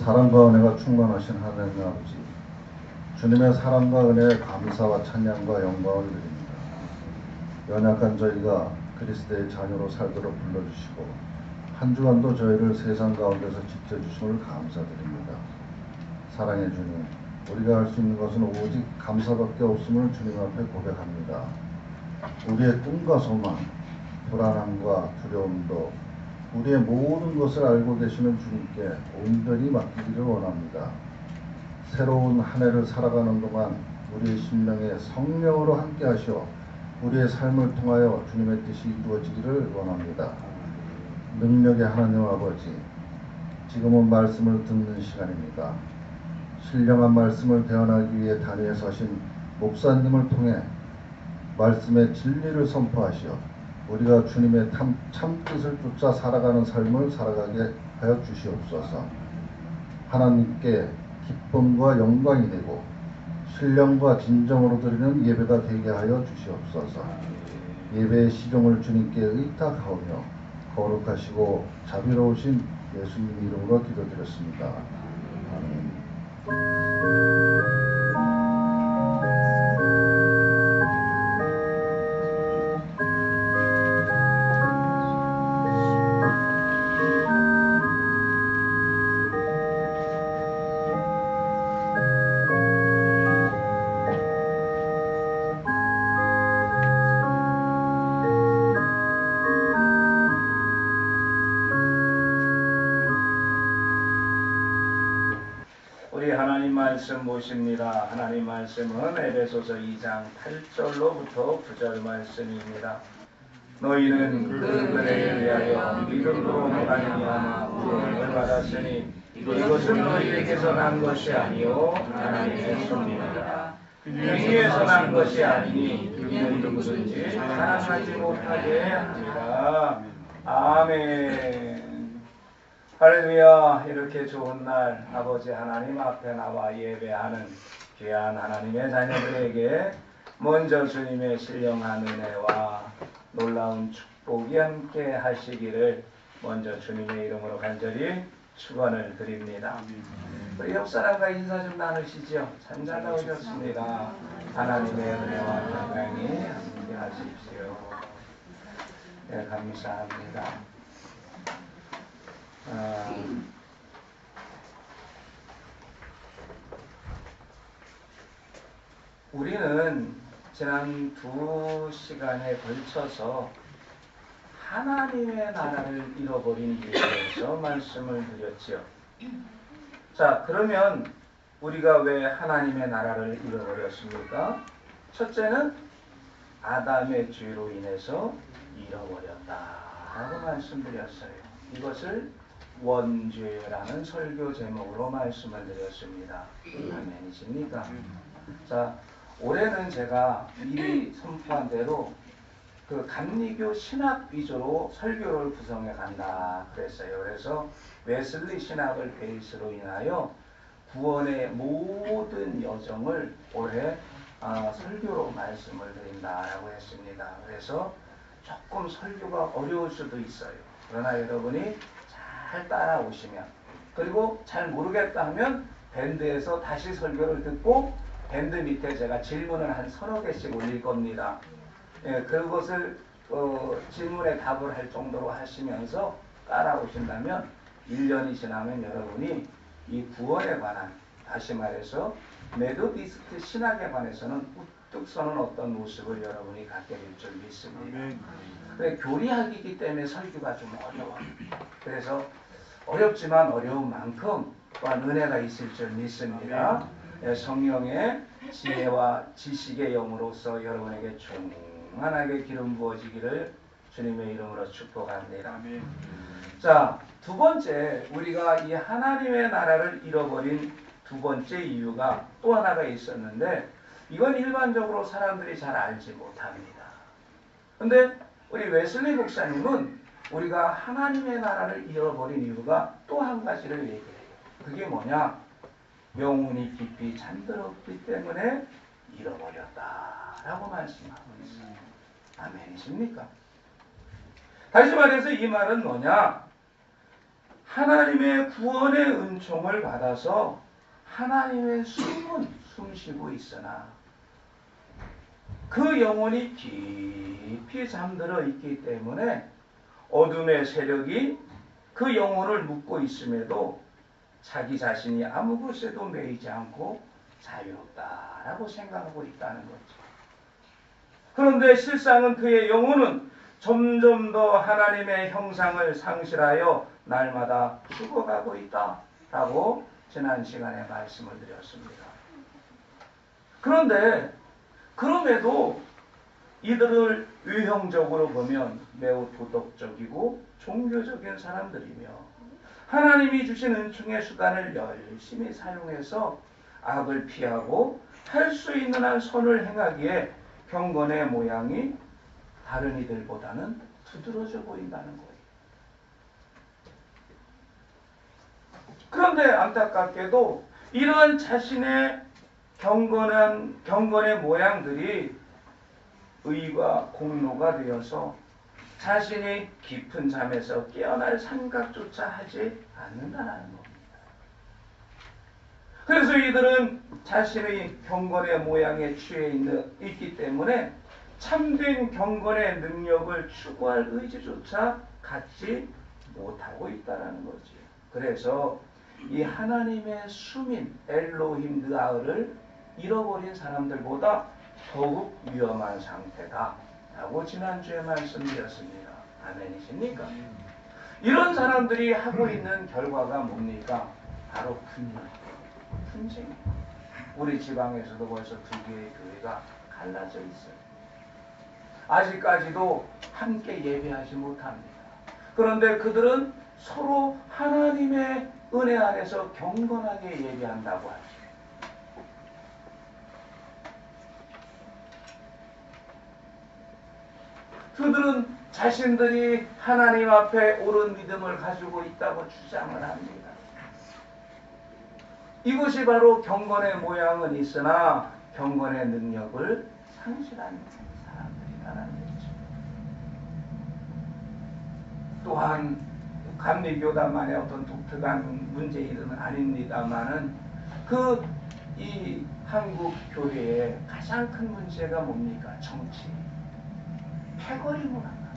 사랑과 은혜가 충만하신 하나님 아버지, 주님의 사랑과 은혜에 감사와 찬양과 영광을 드립니다. 연약한 저희가 그리스도의 자녀로 살도록 불러주시고 한 주간도 저희를 세상 가운데서 지켜주심을 감사드립니다. 사랑의 주님, 우리가 할 수 있는 것은 오직 감사밖에 없음을 주님 앞에 고백합니다. 우리의 꿈과 소망, 불안함과 두려움도 우리의 모든 것을 알고 계시는 주님께 온전히 맡기기를 원합니다. 새로운 한 해를 살아가는 동안 우리의 심령에 성령으로 함께 하시어 우리의 삶을 통하여 주님의 뜻이 이루어지기를 원합니다. 능력의 하나님 아버지, 지금은 말씀을 듣는 시간입니다. 신령한 말씀을 대언하기 위해 단위에 서신 목사님을 통해 말씀의 진리를 선포하시어 우리가 주님의 참 뜻을 쫓아 살아가는 삶을 살아가게 하여 주시옵소서. 하나님께 기쁨과 영광이 되고 신령과 진정으로 드리는 예배가 되게 하여 주시옵소서. 예배의 시종을 주님께 의탁하오며 거룩하시고 자비로우신 예수님 이름으로 기도드렸습니다. 아멘. 우리 하나님 말씀 보십니다. 하나님 말씀은 에베소서 2장 8절로부터 9절 말씀입니다. 너희는 그 은혜에 의하여 믿음으로 말미암아 구원을 받았으니 이것은 너희에게서 난 것이 아니요 하나님의 선물이라. 행위에서 난 것이 아니니 그는 누구든지 자랑하지 못하게 합니다. 아멘. 할렐루야. 이렇게 좋은 날 아버지 하나님 앞에 나와 예배하는 귀한 하나님의 자녀들에게 먼저 주님의 신령한 은혜와 놀라운 축복이 함께 하시기를 먼저 주님의 이름으로 간절히 축원을 드립니다. 우리 옆 사람과 인사 좀 나누시죠. 참 잘 나오셨습니다. 하나님의 은혜와 평강이 함께 하십시오. 네, 감사합니다. 우리는 지난 2시간에 걸쳐서 하나님의 나라를 잃어버린 이유에 대해서 말씀을 드렸죠. 자, 그러면 우리가 왜 하나님의 나라를 잃어버렸습니까? 첫째는 아담의 죄로 인해서 잃어버렸다라고 말씀드렸어요. 이것을 원죄라는 설교 제목으로 말씀을 드렸습니다. 아멘이십니까? 자, 올해는 제가 미리 선포한 대로 그 감리교 신학 위주로 설교를 구성해 간다 그랬어요. 그래서 웨슬리 신학을 베이스로 인하여 구원의 모든 여정을 올해 설교로 말씀을 드린다라고 했습니다. 그래서 조금 설교가 어려울 수도 있어요. 그러나 여러분이 잘 따라오시면, 그리고 잘 모르겠다 하면 밴드에서 다시 설교를 듣고 밴드 밑에 제가 질문을 한 30개씩 올릴 겁니다. 예, 그것을 질문에 답을 할 정도로 하시면서 따라오신다면 1년이 지나면 여러분이 이 구원에 관한, 다시 말해서 메도디스트 신학에 관해서는 우뚝 서는 어떤 모습을 여러분이 갖게 될 줄 믿습니다. 교리학이기 때문에 설교가 좀 어려워요. 그래서 어렵지만 어려운 만큼 또한 은혜가 있을 줄 믿습니다. 성령의 지혜와 지식의 영으로서 여러분에게 충만하게 기름 부어지기를 주님의 이름으로 축복합니다. 자, 두 번째, 우리가 이 하나님의 나라를 잃어버린 두 번째 이유가 또 하나가 있었는데, 이건 일반적으로 사람들이 잘 알지 못합니다. 근데 우리 웨슬리 목사님은 우리가 하나님의 나라를 잃어버린 이유가 또 한 가지를 얘기해요. 그게 뭐냐? 영혼이 깊이 잠들었기 때문에 잃어버렸다라고 말씀하고 있어요. 아멘이십니까? 다시 말해서 이 말은 뭐냐? 하나님의 구원의 은총을 받아서 하나님의 숨쉬고 있으나 그 영혼이 깊이 잠들어 있기 때문에 어둠의 세력이 그 영혼을 묶고 있음에도 자기 자신이 아무 것에도 매이지 않고 자유롭다라고 생각하고 있다는 거죠. 그런데 실상은 그의 영혼은 점점 더 하나님의 형상을 상실하여 날마다 죽어가고 있다라고 지난 시간에 말씀을 드렸습니다. 그런데 그럼에도 이들을 유형적으로 보면 매우 도덕적이고 종교적인 사람들이며 하나님이 주신 은총의 수단을 열심히 사용해서 악을 피하고 할 수 있는 한 선을 행하기에 경건의 모양이 다른 이들보다는 두드러져 보인다는 거예요. 그런데 안타깝게도 이러한 자신의 경건의 모양들이 의와 공로가 되어서 자신이 깊은 잠에서 깨어날 생각조차 하지 않는다는 겁니다. 그래서 이들은 자신의 경건의 모양에 취해 있기 때문에 참된 경건의 능력을 추구할 의지조차 갖지 못하고 있다는 거지. 그래서 이 하나님의 숨인 엘로힘 느아흐를 잃어버린 사람들보다 더욱 위험한 상태다라고 지난주에 말씀드렸습니다. 아멘이십니까? 이런 사람들이 하고 있는 결과가 뭡니까? 바로 분쟁. 우리 지방에서도 벌써 2개의 교회가 갈라져 있어요. 아직까지도 함께 예배하지 못합니다. 그런데 그들은 서로 하나님의 은혜 안에서 경건하게 예배한다고 하죠. 그들은 자신들이 하나님 앞에 옳은 믿음을 가지고 있다고 주장을 합니다. 이것이 바로 경건의 모양은 있으나 경건의 능력을 상실한 사람들이라는 거죠. 또한 감리교단만의 어떤 독특한 문제일은 아닙니다만은 이 한국 교회의 가장 큰 문제가 뭡니까? 정치. 패거리 문화입니다.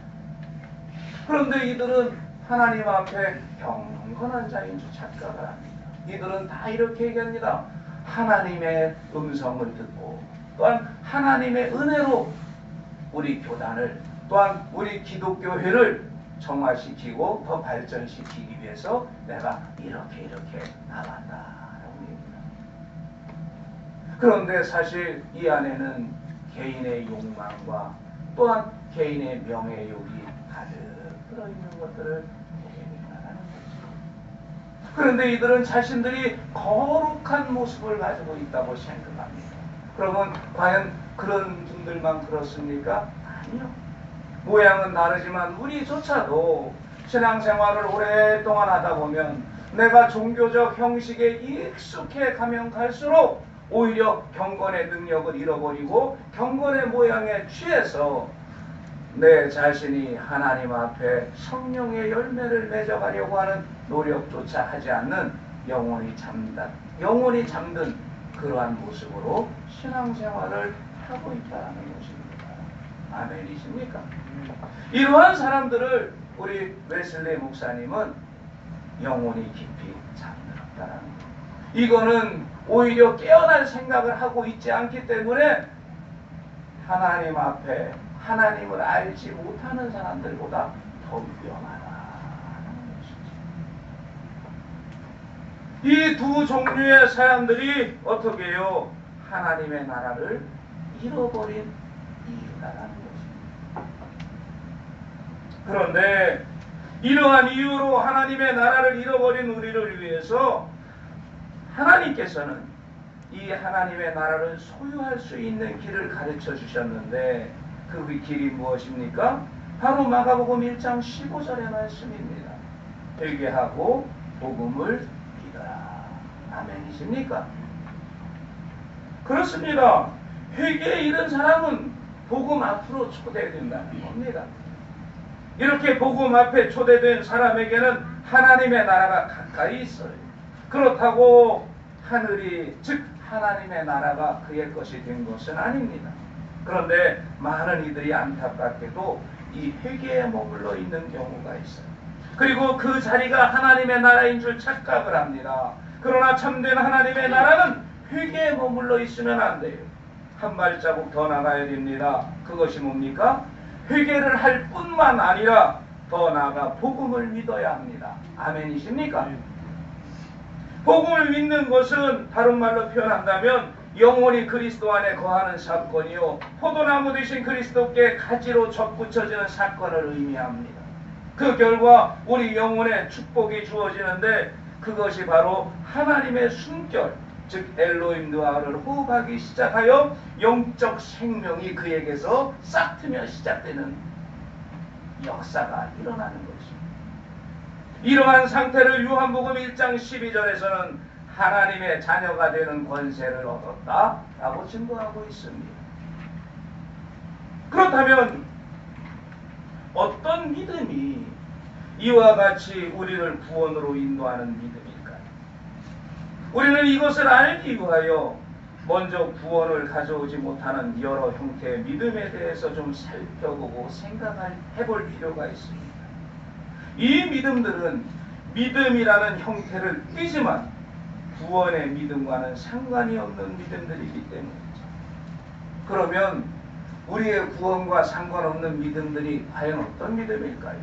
그런데 이들은 하나님 앞에 경건한 자인 줄 착각을 합니다. 이들은 다 이렇게 얘기합니다. 하나님의 음성을 듣고 또한 하나님의 은혜로 우리 교단을 또한 우리 기독교회를 정화시키고 더 발전시키기 위해서 내가 이렇게 나왔다라고 얘기합니다. 그런데 사실 이 안에는 개인의 욕망과 또한 개인의 명예욕이 가득 들어있는 것들을 보게 된다는 거죠. 그런데 이들은 자신들이 거룩한 모습을 가지고 있다고 생각합니다. 그러면 과연 그런 분들만 그렇습니까? 아니요. 모양은 다르지만 우리조차도 신앙생활을 오랫동안 하다 보면 내가 종교적 형식에 익숙해 가면 갈수록 오히려 경건의 능력을 잃어버리고 경건의 모양에 취해서 내 자신이 하나님 앞에 성령의 열매를 맺어가려고 하는 노력조차 하지 않는 영혼이 잠든 그러한 모습으로 신앙생활을 하고 있다는 것입니다. 아멘이십니까? 이러한 사람들을 우리 웨슬리 목사님은 영혼이 깊이 잠들었다는 것. 이거는 오히려 깨어날 생각을 하고 있지 않기 때문에 하나님 앞에 하나님을 알지 못하는 사람들보다 더 위험하다는 것이죠. 이 두 종류의 사람들이 어떻게 해요? 하나님의 나라를 잃어버린 이유라는 것입니다. 그런데 이러한 이유로 하나님의 나라를 잃어버린 우리를 위해서 하나님께서는 이 하나님의 나라를 소유할 수 있는 길을 가르쳐 주셨는데 그 길이 무엇입니까? 바로 마가복음 1장 15절의 말씀입니다. 회개하고 복음을 믿어라. 아멘이십니까? 그렇습니다. 회개에 이른 사람은 복음 앞으로 초대된다는 겁니다. 이렇게 복음 앞에 초대된 사람에게는 하나님의 나라가 가까이 있어요. 그렇다고 하늘이, 즉 하나님의 나라가 그의 것이 된 것은 아닙니다. 그런데 많은 이들이 안타깝게도 이 회개에 머물러 있는 경우가 있어요. 그리고 그 자리가 하나님의 나라인 줄 착각을 합니다. 그러나 참된 하나님의 나라는 회개에 머물러 있으면 안 돼요. 한 발자국 더 나가야 됩니다. 그것이 뭡니까? 회개를 할 뿐만 아니라 더 나아가 복음을 믿어야 합니다. 아멘이십니까? 복음을 믿는 것은 다른 말로 표현한다면 영혼이 그리스도 안에 거하는 사건이요, 포도나무 되신 그리스도께 가지로 접붙여지는 사건을 의미합니다. 그 결과 우리 영혼에 축복이 주어지는데 그것이 바로 하나님의 숨결, 즉 엘로힘드와를 호흡하기 시작하여 영적 생명이 그에게서 싹 트며 시작되는 역사가 일어나는 것입니다. 이러한 상태를 요한복음 1장 12절에서는 하나님의 자녀가 되는 권세를 얻었다라고 증거하고 있습니다. 그렇다면 어떤 믿음이 이와 같이 우리를 구원으로 인도하는 믿음일까요? 우리는 이것을 알기 위하여 먼저 구원을 가져오지 못하는 여러 형태의 믿음에 대해서 좀 살펴보고 생각해볼 필요가 있습니다. 이 믿음들은 믿음이라는 형태를 띠지만 구원의 믿음과는 상관이 없는 믿음들이기 때문이죠. 그러면 우리의 구원과 상관없는 믿음들이 과연 어떤 믿음일까요?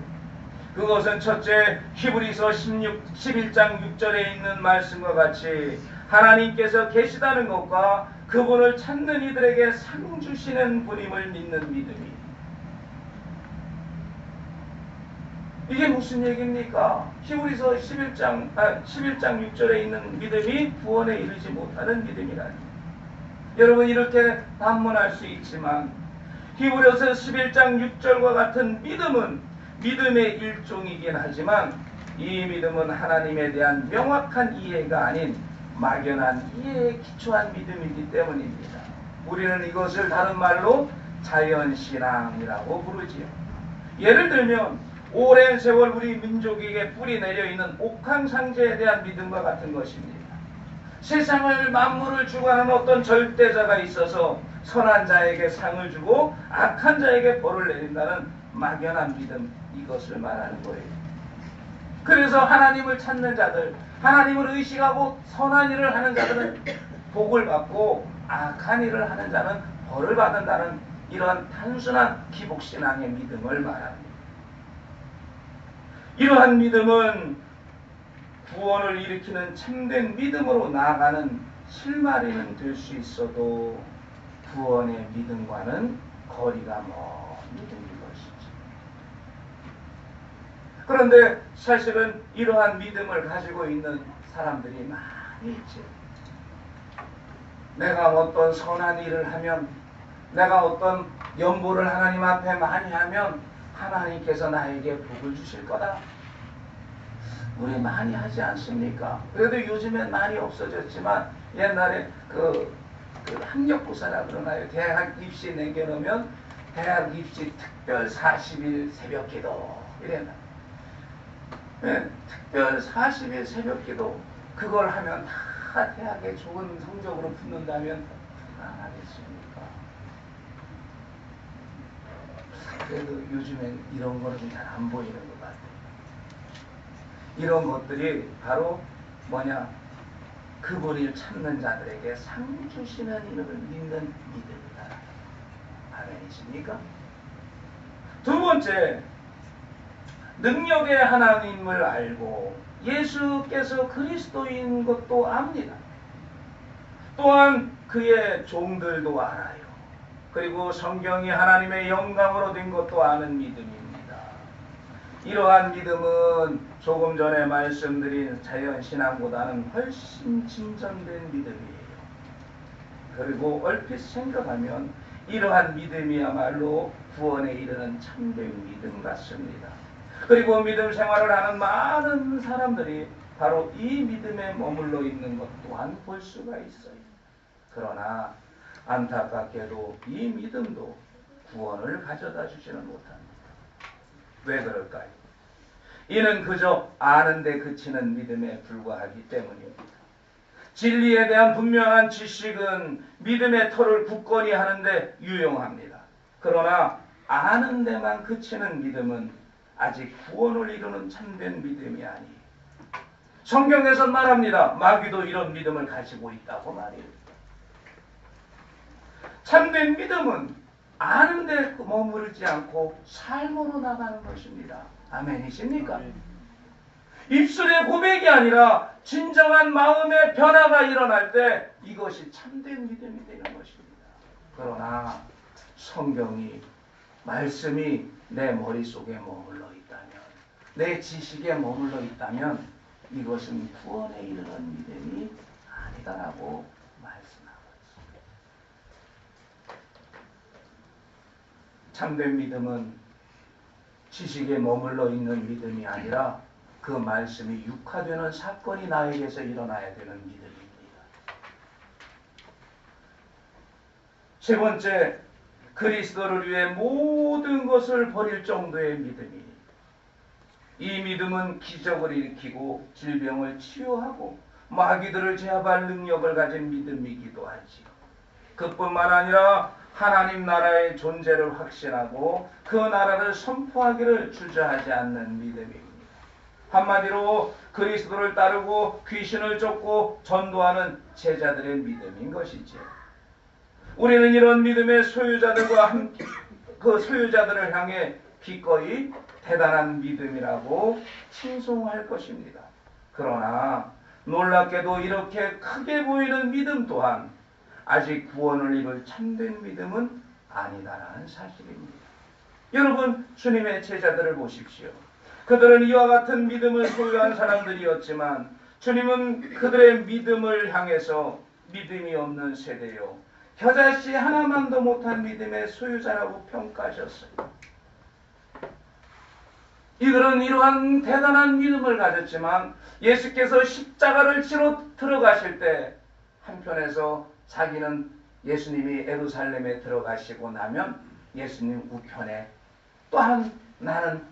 그것은 첫째, 히브리서 11장 6절에 있는 말씀과 같이 하나님께서 계시다는 것과 그분을 찾는 이들에게 상 주시는 분임을 믿는 믿음이. 이게 무슨 얘기입니까? 히브리서 11장 6절에 있는 믿음이 구원에 이르지 못하는 믿음이라니. 여러분, 이렇게 반문할 수 있지만 히브리서 11장 6절과 같은 믿음은 믿음의 일종이긴 하지만 이 믿음은 하나님에 대한 명확한 이해가 아닌 막연한 이해에 기초한 믿음이기 때문입니다. 우리는 이것을 다른 말로 자연신앙이라고 부르지요. 예를 들면 오랜 세월 우리 민족에게 뿌리 내려 있는 옥황상제에 대한 믿음과 같은 것입니다. 세상을 만물을 주관하는 어떤 절대자가 있어서 선한 자에게 상을 주고 악한 자에게 벌을 내린다는 막연한 믿음, 이것을 말하는 거예요. 그래서 하나님을 찾는 자들, 하나님을 의식하고 선한 일을 하는 자들은 복을 받고 악한 일을 하는 자는 벌을 받는다는 이러한 단순한 기복신앙의 믿음을 말합니다. 이러한 믿음은 구원을 일으키는 참된 믿음으로 나아가는 실마리는 될 수 있어도 구원의 믿음과는 거리가 먼 믿음인 것이죠. 그런데 사실은 이러한 믿음을 가지고 있는 사람들이 많이 있죠. 내가 어떤 선한 일을 하면, 내가 어떤 연보를 하나님 앞에 많이 하면 하나님께서 나에게 복을 주실 거다. 우리 많이 하지 않습니까? 그래도 요즘엔 많이 없어졌지만 옛날에 그 학력고사라 그러나요? 대학 입시 내겨놓으면 대학 입시 특별 40일 새벽기도 이랬나? 네, 특별 40일 새벽기도 그걸 하면 다 대학에 좋은 성적으로 붙는다면 안 하겠습니까? 그래도 요즘엔 이런 거는 잘 안 보이는 것 같아요. 이런 것들이 바로 뭐냐? 그분을 찾는 자들에게 상 주시는 이름을 믿는 믿음이다. 아멘이십니까? 두 번째, 능력의 하나님을 알고 예수께서 그리스도인 것도 압니다. 또한 그의 종들도 알아요. 그리고 성경이 하나님의 영감으로 된 것도 아는 믿음입니다. 이러한 믿음은 조금 전에 말씀드린 자연신앙보다는 훨씬 진전된 믿음이에요. 그리고 얼핏 생각하면 이러한 믿음이야말로 구원에 이르는 참된 믿음 같습니다. 그리고 믿음 생활을 하는 많은 사람들이 바로 이 믿음에 머물러 있는 것 또한 볼 수가 있어요. 그러나 안타깝게도 이 믿음도 구원을 가져다 주지는 못합니다. 왜 그럴까요? 이는 그저 아는데 그치는 믿음에 불과하기 때문입니다. 진리에 대한 분명한 지식은 믿음의 터를 굳건히 하는데 유용합니다. 그러나 아는 데만 그치는 믿음은 아직 구원을 이루는 참된 믿음이 아니에요. 성경에서 말합니다. 마귀도 이런 믿음을 가지고 있다고 말이에요. 참된 믿음은 아는데 머무르지 않고 삶으로 나가는 것입니다. 아멘이십니까? 입술의 고백이 아니라 진정한 마음의 변화가 일어날 때 이것이 참된 믿음이 되는 것입니다. 그러나 성경이 말씀이 내 머릿속에 머물러 있다면, 내 지식에 머물러 있다면 이것은 구원에 이르는 믿음이 아니다라고 말씀하고 있습니다. 참된 믿음은 지식에 머물러 있는 믿음이 아니라 그 말씀이 육화되는 사건이 나에게서 일어나야 되는 믿음입니다. 세 번째, 그리스도를 위해 모든 것을 버릴 정도의 믿음이. 이 믿음은 기적을 일으키고 질병을 치유하고 마귀들을 제압할 능력을 가진 믿음이기도 하지요. 그뿐만 아니라 하나님 나라의 존재를 확신하고 그 나라를 선포하기를 주저하지 않는 믿음입니다. 한마디로 그리스도를 따르고 귀신을 쫓고 전도하는 제자들의 믿음인 것이지요. 우리는 이런 믿음의 소유자들과 함께 그 소유자들을 향해 기꺼이 대단한 믿음이라고 칭송할 것입니다. 그러나 놀랍게도 이렇게 크게 보이는 믿음 또한 아직 구원을 이룰 참된 믿음은 아니다라는 사실입니다. 여러분, 주님의 제자들을 보십시오. 그들은 이와 같은 믿음을 소유한 사람들이었지만 주님은 그들의 믿음을 향해서 믿음이 없는 세대요, 겨자씨 하나만도 못한 믿음의 소유자라고 평가하셨어요. 이들은 이러한 대단한 믿음을 가졌지만 예수께서 십자가를 지러 들어가실 때 한편에서 자기는 예수님이 예루살렘에 들어가시고 나면 예수님 우편에, 또한 나는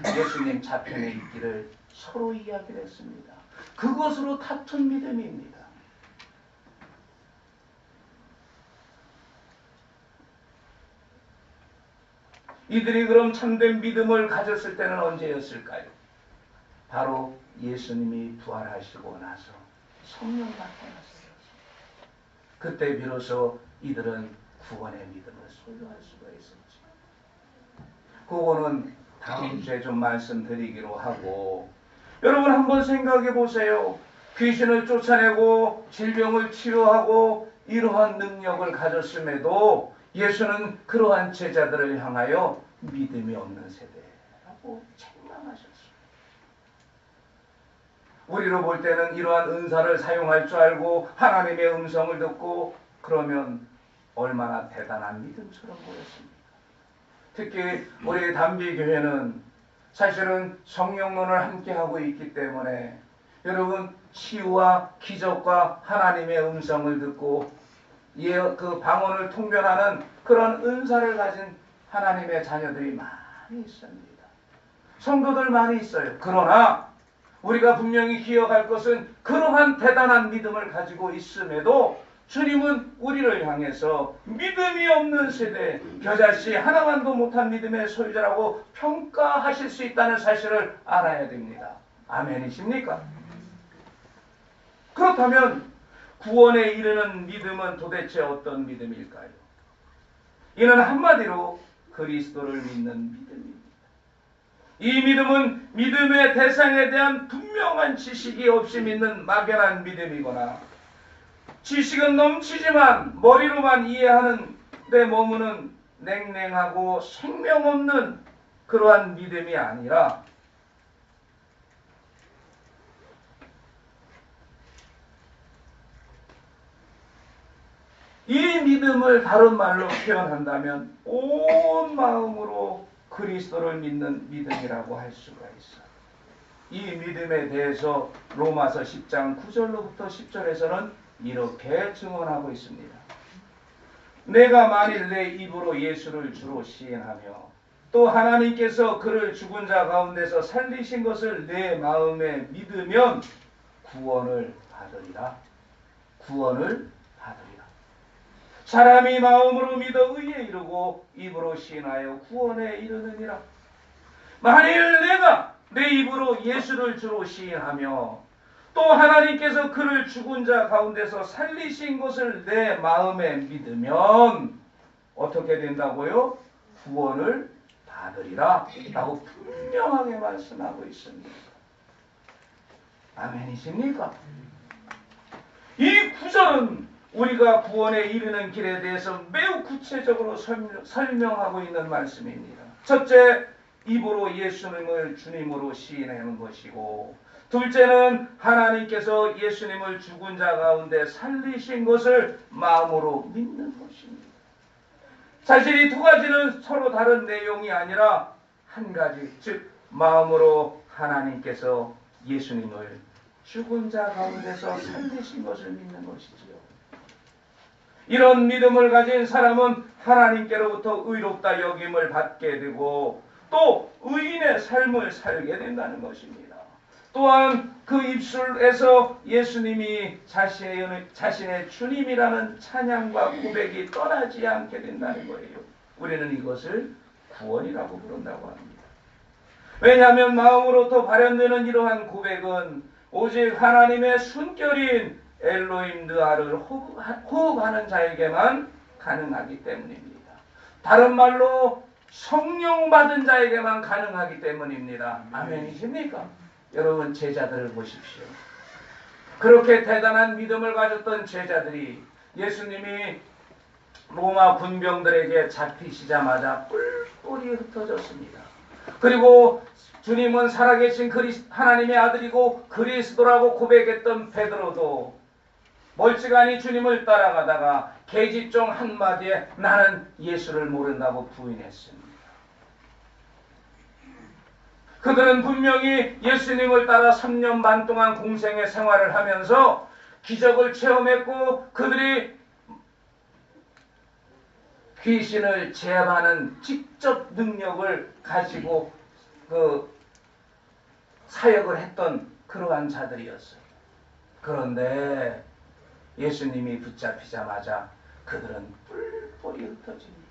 예수님 좌편에 있기를 서로 이야기를 했습니다. 그것으로 다툰 믿음입니다. 이들이 그럼 참된 믿음을 가졌을 때는 언제였을까요? 바로 예수님이 부활하시고 나서 성령 받고 나서였습니다. 그때 비로소 이들은 구원의 믿음을 소유할 수가 있었죠. 그거는 다음 주에 좀 말씀드리기로 하고, 여러분 한번 생각해 보세요. 귀신을 쫓아내고 질병을 치유하고 이러한 능력을 가졌음에도 예수는 그러한 제자들을 향하여 믿음이 없는 세대라고 책망하셨습니다. 우리로 볼 때는 이러한 은사를 사용할 줄 알고 하나님의 음성을 듣고 그러면 얼마나 대단한 믿음처럼 보였습니까? 특히 우리 담비교회는 사실은 성령론을 함께하고 있기 때문에 여러분, 치유와 기적과 하나님의 음성을 듣고 그 방언을 통변하는 그런 은사를 가진 하나님의 자녀들이 많이 있습니다. 성도들 많이 있어요. 그러나 우리가 분명히 기억할 것은 그러한 대단한 믿음을 가지고 있음에도 주님은 우리를 향해서 믿음이 없는 세대, 겨자씨 하나만도 못한 믿음의 소유자라고 평가하실 수 있다는 사실을 알아야 됩니다. 아멘이십니까? 그렇다면 구원에 이르는 믿음은 도대체 어떤 믿음일까요? 이는 한마디로 그리스도를 믿는 믿음입니다. 이 믿음은 믿음의 대상에 대한 분명한 지식이 없이 믿는 막연한 믿음이거나 지식은 넘치지만 머리로만 이해하는 데 머무는 냉랭하고 생명 없는 그러한 믿음이 아니라 이 믿음을 다른 말로 표현한다면 온 마음으로 그리스도를 믿는 믿음이라고 할 수가 있어요. 이 믿음에 대해서 로마서 10장 9절로부터 10절에서는 이렇게 증언하고 있습니다. 내가 만일 내 입으로 예수를 주로 시인하며 또 하나님께서 그를 죽은 자 가운데서 살리신 것을 내 마음에 믿으면 구원을 받으리라. 구원을 받으리라. 사람이 마음으로 믿어 의에 이르고 입으로 시인하여 구원에 이르느니라. 만일 내가 내 입으로 예수를 주로 시인하며 또 하나님께서 그를 죽은 자 가운데서 살리신 것을 내 마음에 믿으면 어떻게 된다고요? 구원을 받으리라 라고 분명하게 말씀하고 있습니다. 아멘이십니까? 이 구절은 우리가 구원에 이르는 길에 대해서 매우 구체적으로 설명하고 있는 말씀입니다. 첫째, 입으로 예수님을 주님으로 시인하는 것이고, 둘째는 하나님께서 예수님을 죽은 자 가운데 살리신 것을 마음으로 믿는 것입니다. 사실 이 두 가지는 서로 다른 내용이 아니라 한 가지, 즉 마음으로 하나님께서 예수님을 죽은 자 가운데서 살리신 것을 믿는 것이지요. 이런 믿음을 가진 사람은 하나님께로부터 의롭다 여김을 받게 되고 또 의인의 삶을 살게 된다는 것입니다. 또한 그 입술에서 예수님이 자신의 주님이라는 찬양과 고백이 떠나지 않게 된다는 거예요. 우리는 이것을 구원이라고 부른다고 합니다. 왜냐하면 마음으로부터 발현되는 이러한 고백은 오직 하나님의 순결인 엘로힘 느아를 호흡하는 자에게만 가능하기 때문입니다. 다른 말로 성령 받은 자에게만 가능하기 때문입니다. 아멘이십니까? 여러분, 제자들을 보십시오. 그렇게 대단한 믿음을 가졌던 제자들이 예수님이 로마 군병들에게 잡히시자마자 뿔뿔이 흩어졌습니다. 그리고 주님은 살아계신 하나님의 아들이고 그리스도라고 고백했던 베드로도 멀찌감치 주님을 따라가다가 계집종 한마디에 나는 예수를 모른다고 부인했습니다. 그들은 분명히 예수님을 따라 3년 반 동안 공생의 생활을 하면서 기적을 체험했고 그들이 귀신을 제압하는 직접 능력을 가지고 사역을 했던 그러한 자들이었어요. 그런데 예수님이 붙잡히자마자 그들은 뿔뿔이 흩어집니다.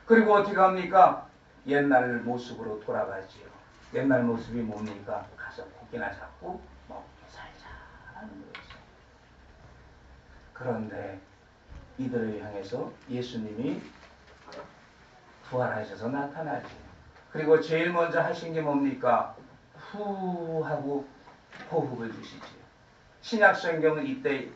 그리고 어떻게 합니까? 옛날 모습으로 돌아가지요. 옛날 모습이 뭡니까? 가서 고기나 잡고 먹고 살자라는 거였어요. 그런데 이들을 향해서 예수님이 부활하셔서 나타나죠. 그리고 제일 먼저 하신 게 뭡니까? 후 하고 호흡을 주시죠. 신약 성경은 이때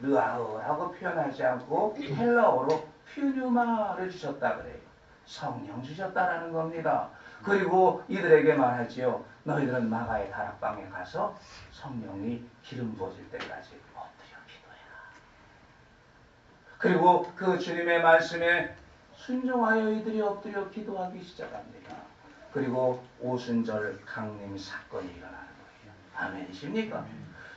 르아흐라고 표현하지 않고 헬라어로 퓨뉴마를 주셨다 그래요. 성령 주셨다라는 겁니다. 그리고 이들에게 말하지요. 너희들은 마가의 다락방에 가서 성령이 기름 부어질 때까지 엎드려 기도해라. 그리고 그 주님의 말씀에 순종하여 이들이 엎드려 기도하기 시작합니다. 그리고 오순절 강림 사건이 일어나는 거예요. 아멘이십니까?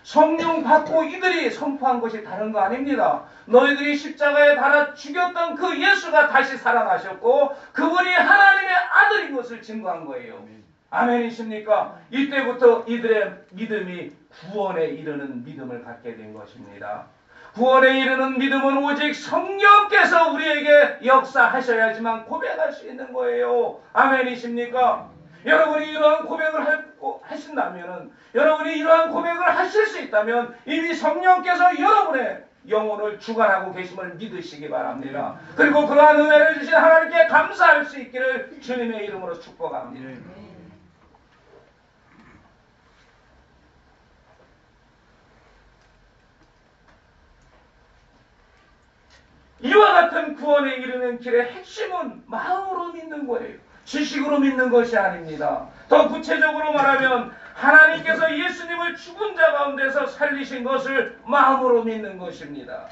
성령 받고 이들이 선포한 것이 다른 거 아닙니다. 너희들이 십자가에 달아 죽였던 그 예수가 다시 살아나셨고 그분이 하나님의 아들인 것을 증거한 거예요. 아멘이십니까? 이때부터 이들의 믿음이 구원에 이르는 믿음을 갖게 된 것입니다. 구원에 이르는 믿음은 오직 성령께서 우리에게 역사하셔야지만 고백할 수 있는 거예요. 아멘이십니까? 여러분이 이러한 고백을 하신다면, 여러분이 이러한 고백을 하실 수 있다면 이미 성령께서 여러분의 영혼을 주관하고 계심을 믿으시기 바랍니다. 그리고 그러한 은혜를 주신 하나님께 감사할 수 있기를 주님의 이름으로 축복합니다. 이와 같은 구원에 이르는 길의 핵심은 마음으로 믿는 거예요. 지식으로 믿는 것이 아닙니다. 더 구체적으로 말하면 하나님께서 예수님을 죽은 자 가운데서 살리신 것을 마음으로 믿는 것입니다.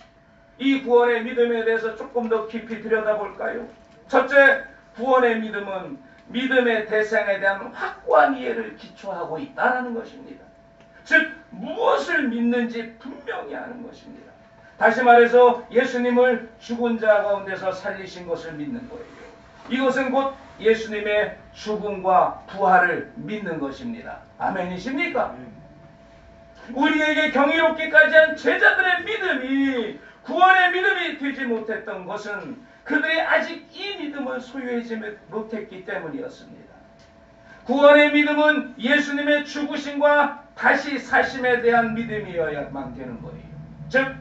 이 구원의 믿음에 대해서 조금 더 깊이 들여다볼까요? 첫째, 구원의 믿음은 믿음의 대상에 대한 확고한 이해를 기초하고 있다는 것입니다. 즉 무엇을 믿는지 분명히 아는 것입니다. 다시 말해서 예수님을 죽은 자 가운데서 살리신 것을 믿는 거예요. 이것은 곧 예수님의 죽음과 부활을 믿는 것입니다. 아멘이십니까? 우리에게 경이롭기까지 한 제자들의 믿음이 구원의 믿음이 되지 못했던 것은 그들이 아직 이 믿음을 소유하지 못했기 때문이었습니다. 구원의 믿음은 예수님의 죽으심과 다시 사심에 대한 믿음이어야만 되는 거예요. 즉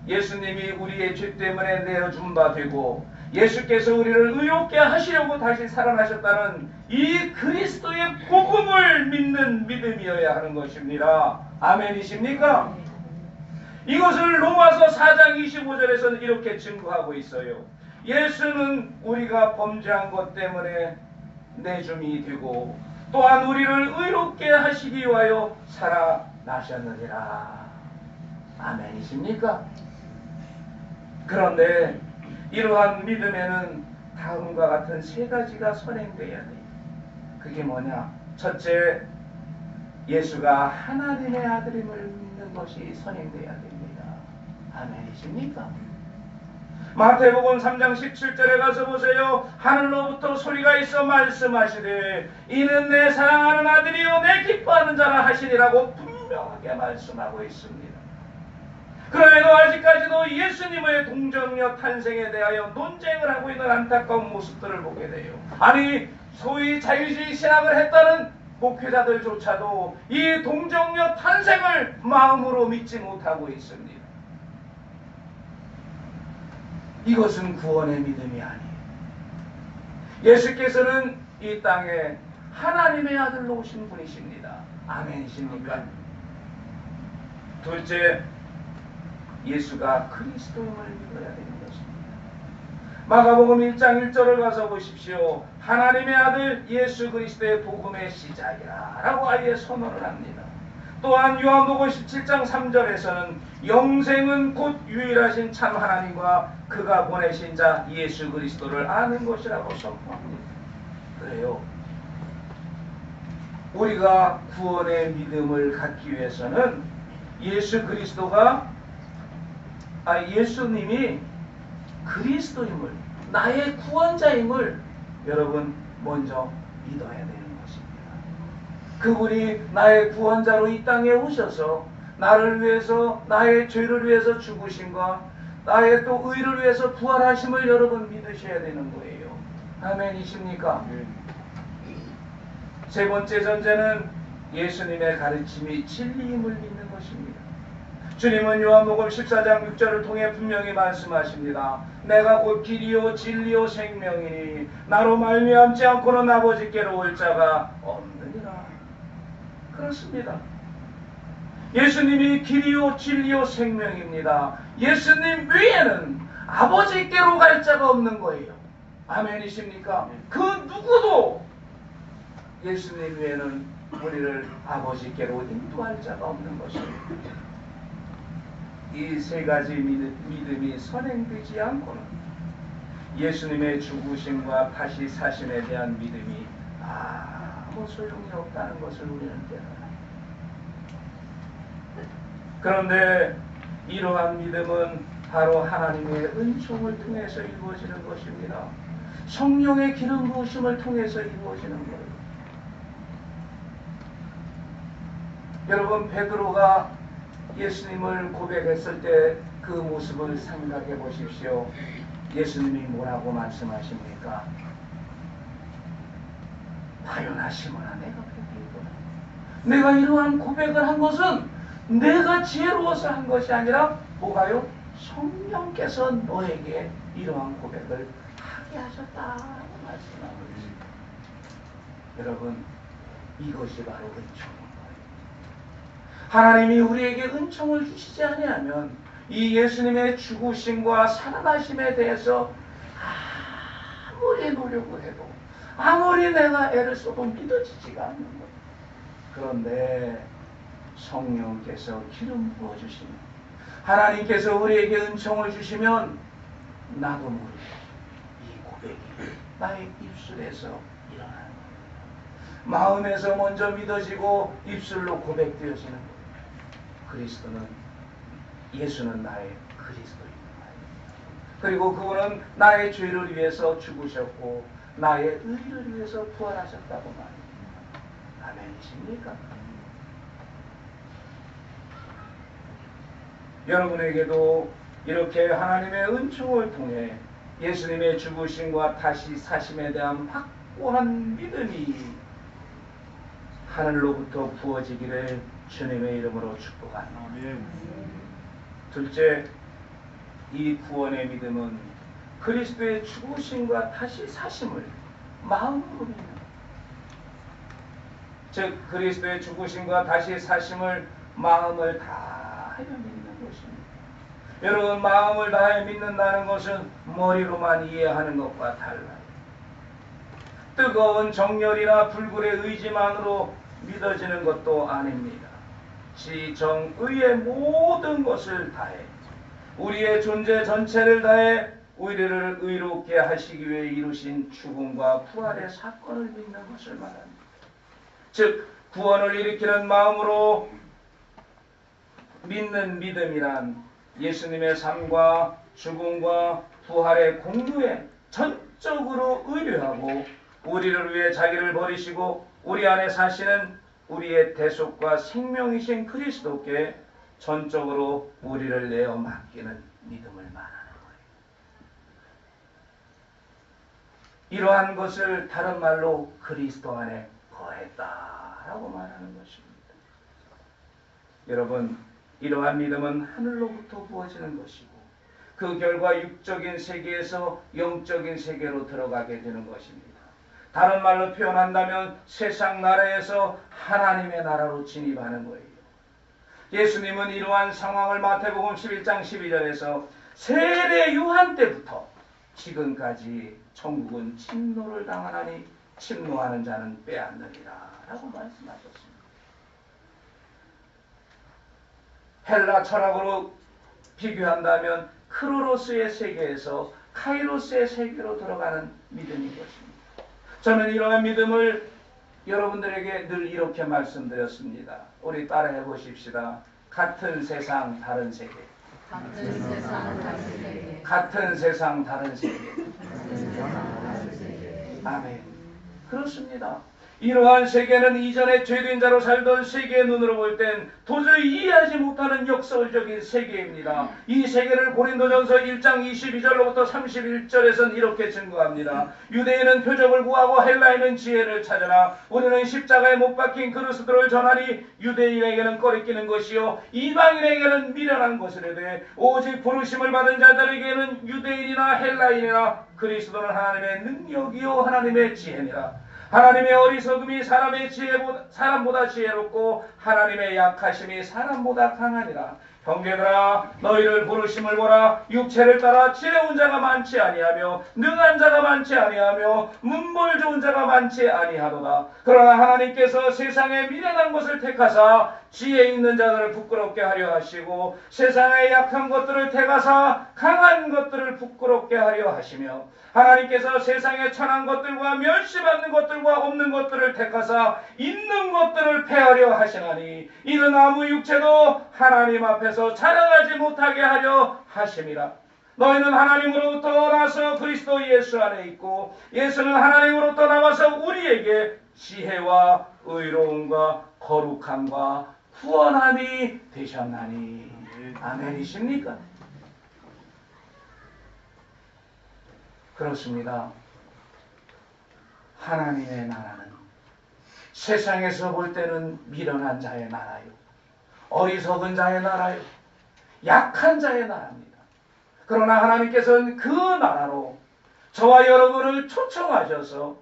예수님이 우리의 죄 때문에 내어준 바 되고 예수께서 우리를 의롭게 하시려고 다시 살아나셨다는 이 그리스도의 복음을 믿는 믿음이어야 하는 것입니다. 아멘이십니까? 이것을 로마서 4장 25절에서는 이렇게 증거하고 있어요. 예수는 우리가 범죄한 것 때문에 내줌이 되고 또한 우리를 의롭게 하시기 위하여 살아나셨느니라. 아멘이십니까? 그런데 이러한 믿음에는 다음과 같은 세 가지가 선행되어야 돼요. 그게 뭐냐? 첫째, 예수가 하나님의 아들임을 믿는 것이 선행되어야 됩니다. 아멘이십니까? 마태복음 3장 17절에 가서 보세요. 하늘로부터 소리가 있어 말씀하시되 이는 내 사랑하는 아들이요 내 기뻐하는 자라 하시니라고 분명하게 말씀하고 있습니다. 그럼에도 아직까지도 예수님의 동정녀 탄생에 대하여 논쟁을 하고 있는 안타까운 모습들을 보게 돼요. 아니 소위 자유주의 신학을 했다는 목회자들조차도 이 동정녀 탄생을 마음으로 믿지 못하고 있습니다. 이것은 구원의 믿음이 아니에요. 예수께서는 이 땅에 하나님의 아들로 오신 분이십니다. 아멘이십니까? 둘째, 예수가 그리스도임을 믿어야 되는 것입니다. 마가복음 1장 1절을 가서 보십시오. 하나님의 아들 예수 그리스도의 복음의 시작이라 라고 아예 선언을 합니다. 또한 요한복음 17장 3절에서는 영생은 곧 유일하신 참 하나님과 그가 보내신 자 예수 그리스도를 아는 것이라고 선포합니다. 그래요. 우리가 구원의 믿음을 갖기 위해서는 예수님이 그리스도임을, 나의 구원자임을 여러분 먼저 믿어야 되는 것입니다. 그분이 나의 구원자로 이 땅에 오셔서 나를 위해서, 나의 죄를 위해서 죽으심과 나의 또 의를 위해서 부활하심을 여러분 믿으셔야 되는 거예요. 아멘이십니까? 세 번째 전제는 예수님의 가르침이 진리임을 믿는 것입니다. 주님은 요한복음 14장 6절을 통해 분명히 말씀하십니다. 내가 곧 길이요 진리요 생명이니 나로 말미암지 않고는 아버지께로 올 자가 없느니라. 그렇습니다. 예수님이 길이요 진리요 생명입니다. 예수님 외에는 아버지께로 갈 자가 없는 거예요. 아멘이십니까? 그 누구도 예수님 외에는 우리를 아버지께로 인도할 자가 없는 것입니다. 이 세 가지 믿음이 선행되지 않고는 예수님의 죽으심과 다시 사심에 대한 믿음이 아무 소용이 없다는 것을 우리는 깨달아요. 그런데 이러한 믿음은 바로 하나님의 은총을 통해서 이루어지는 것입니다. 성령의 기름 부으심을 통해서 이루어지는 거예요. 여러분, 베드로가 예수님을 고백했을 때 그 모습을 생각해 보십시오. 예수님이 뭐라고 말씀하십니까? 하요나 시몬아, 내가 베드로다. 내가 이러한 고백을 한 것은 내가 지혜로워서 한 것이 아니라 뭐가요? 성령께서 너에게 이러한 고백을 하게 하셨다고 말씀하고 있습니다. 여러분, 이것이 바로 은총입니다. 하나님이 우리에게 은총을 주시지 아니하면 이 예수님의 죽으심과 살아나심에 대해서 아무리 노력을 해도 아무리 내가 애를 써도 믿어지지가 않는 거예요. 그런데 성령께서 기름 부어주시면, 하나님께서 우리에게 은총을 주시면 나도 모르게 이 고백이 나의 입술에서 일어나는 거예요. 마음에서 먼저 믿어지고 입술로 고백되어지는 거예요. 예수는 나의 그리스도입니다. 그리고 그분은 나의 죄를 위해서 죽으셨고 나의 의를 위해서 부활하셨다고 말입니다. 아멘이십니까? 여러분에게도 이렇게 하나님의 은총을 통해 예수님의 죽으심과 다시 사심에 대한 확고한 믿음이 하늘로부터 부어지기를 주님의 이름으로 축복합니다. 둘째, 이 구원의 믿음은 그리스도의 죽으심과 다시 사심을 마음으로 믿는, 즉 그리스도의 죽으심과 다시 사심을 마음을 다하여 믿는 것입니다. 여러분, 마음을 다해 믿는다는 것은 머리로만 이해하는 것과 달라요. 뜨거운 정열이나 불굴의 의지만으로 믿어지는 것도 아닙니다. 지정의의 모든 것을 다해 우리의 존재 전체를 다해 우리를 의롭게 하시기 위해 이루신 죽음과 부활의 사건을 믿는 것을 말합니다. 즉 구원을 일으키는 마음으로 믿는 믿음이란 예수님의 삶과 죽음과 부활의 공로에 전적으로 의뢰하고 우리를 위해 자기를 버리시고 우리 안에 사시는 우리의 대속과 생명이신 그리스도께 전적으로 우리를 내어 맡기는 믿음을 말하는 거예요. 이러한 것을 다른 말로 그리스도 안에 거했다라고 말하는 것입니다. 여러분, 이러한 믿음은 하늘로부터 부어지는 것이고 그 결과 육적인 세계에서 영적인 세계로 들어가게 되는 것입니다. 다른 말로 표현한다면 세상 나라에서 하나님의 나라로 진입하는 거예요. 예수님은 이러한 상황을 마태복음 11장 12절에서 세례 요한 때부터 지금까지 천국은 침노를 당하나니 침노하는 자는 빼앗느니라 라고 말씀하셨습니다. 헬라 철학으로 비교한다면 크로로스의 세계에서 카이로스의 세계로 들어가는 믿음인 것입니다. 저는 이러한 믿음을 여러분들에게 늘 이렇게 말씀드렸습니다. 우리 따라해 보십시다. 같은 세상 다른 세계. 같은 세상 다른 세계. 같은 세상 다른 세계. 아멘. 그렇습니다. 이러한 세계는 이전에 죄된 자로 살던 세계의 눈으로 볼 땐 도저히 이해하지 못하는 역설적인 세계입니다. 이 세계를 고린도전서 1장 22절로부터 31절에서는 이렇게 증거합니다. 유대인은 표적을 구하고 헬라인은 지혜를 찾으나 우리는 십자가에 못 박힌 그리스도를 전하니 유대인에게는 꺼리끼는 것이요 이방인에게는 미련한 것이라되 오직 부르심을 받은 자들에게는 유대인이나 헬라인이나 그리스도는 하나님의 능력이요 하나님의 지혜니라. 하나님의 어리석음이 사람보다 지혜롭고 하나님의 약하심이 사람보다 강하니라. 형제들아, 너희를 부르심을 보라. 육체를 따라 지혜로운 자가 많지 아니하며 능한 자가 많지 아니하며 문벌 좋은 자가 많지 아니하도다. 그러나 하나님께서 세상에 미련한 것을 택하사 지혜 있는 자들을 부끄럽게 하려 하시고 세상의 약한 것들을 택하사 강한 것들을 부끄럽게 하려 하시며 하나님께서 세상의 천한 것들과 멸시받는 것들과 없는 것들을 택하사 있는 것들을 패하려 하시나니 이는 아무 육체도 하나님 앞에서 자랑하지 못하게 하려 하심이라. 너희는 하나님으로부터 나서 그리스도 예수 안에 있고 예수는 하나님으로부터 나와서 우리에게 지혜와 의로움과 거룩함과 구원함이 되셨나니. 아멘이십니까? 그렇습니다. 하나님의 나라는 세상에서 볼 때는 미련한 자의 나라요, 어리석은 자의 나라요, 약한 자의 나라입니다. 그러나 하나님께서는 그 나라로 저와 여러분을 초청하셔서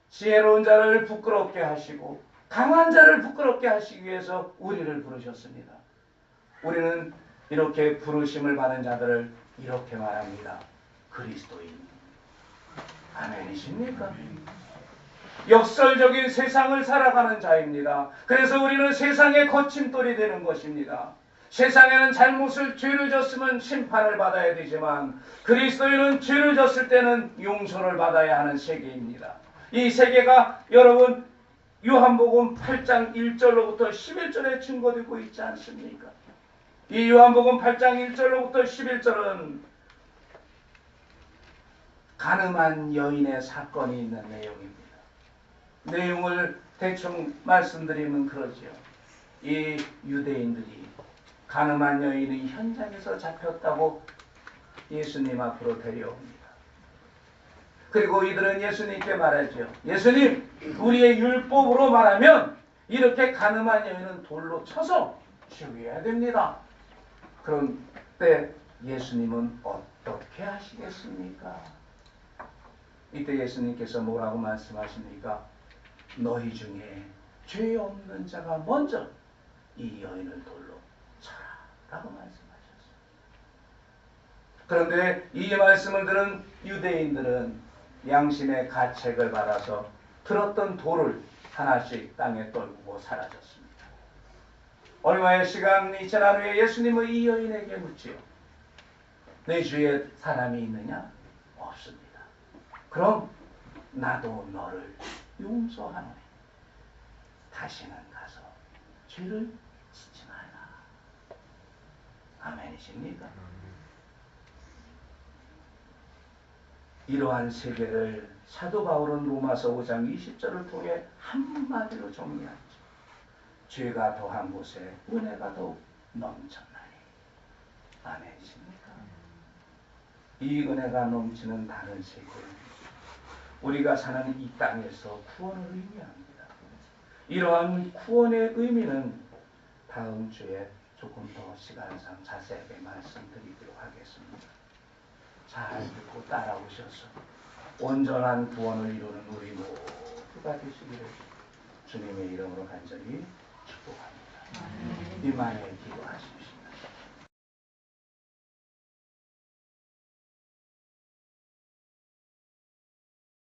지혜로운 자를 부끄럽게 하시고 강한 자를 부끄럽게 하시기 위해서 우리를 부르셨습니다. 우리는 이렇게 부르심을 받은 자들을 이렇게 말합니다. 그리스도인. 아멘이십니까? 역설적인 세상을 살아가는 자입니다. 그래서 우리는 세상의 거침돌이 되는 것입니다. 세상에는 죄를 졌으면 심판을 받아야 되지만 그리스도인은 죄를 졌을 때는 용서를 받아야 하는 세계입니다. 이 세계가 여러분 요한복음 8장 1절로부터 11절에 증거되고 있지 않습니까? 이 요한복음 8장 1절로부터 11절은 가늠한 여인의 사건이 있는 내용입니다. 내용을 대충 말씀드리면 그러지요. 이 유대인들이 가늠한 여인이 현장에서 잡혔다고 예수님 앞으로 데려옵니다. 그리고 이들은 예수님께 말하죠. 예수님, 우리의 율법으로 말하면 이렇게 가늠한 여인은 돌로 쳐서 죽여야 됩니다. 그런데 예수님은 어떻게 하시겠습니까? 이때 예수님께서 뭐라고 말씀하십니까? 너희 중에 죄 없는 자가 먼저 이 여인을 돌로 쳐라 라고 말씀하셨어요. 그런데 이 말씀을 들은 유대인들은 양심의 가책을 받아서 들었던 돌을 하나씩 땅에 떨구고 사라졌습니다. 얼마의 시간이 지난 후에 예수님은 이 여인에게 묻지요. 내 주위에 사람이 있느냐? 없습니다. 그럼 나도 너를 용서하노니 다시는 가서 죄를 짓지 말라. 아멘이십니까? 이러한 세계를 사도 바울은 로마서 5장 20절을 통해 한마디로 정리하죠. 죄가 더한 곳에 은혜가 더욱 넘쳤나니. 아멘이십니까? 이 은혜가 넘치는 다른 세계는 우리가 사는 이 땅에서 구원을 의미합니다. 이러한 구원의 의미는 다음 주에 조금 더 시간상 자세하게 말씀드리도록 하겠습니다. 잘 듣고 따라오셔서 온전한 구원을 이루는 우리 모두가 되시기를 주님의 이름으로 간절히 축복합니다. 이만에 기도하십시오.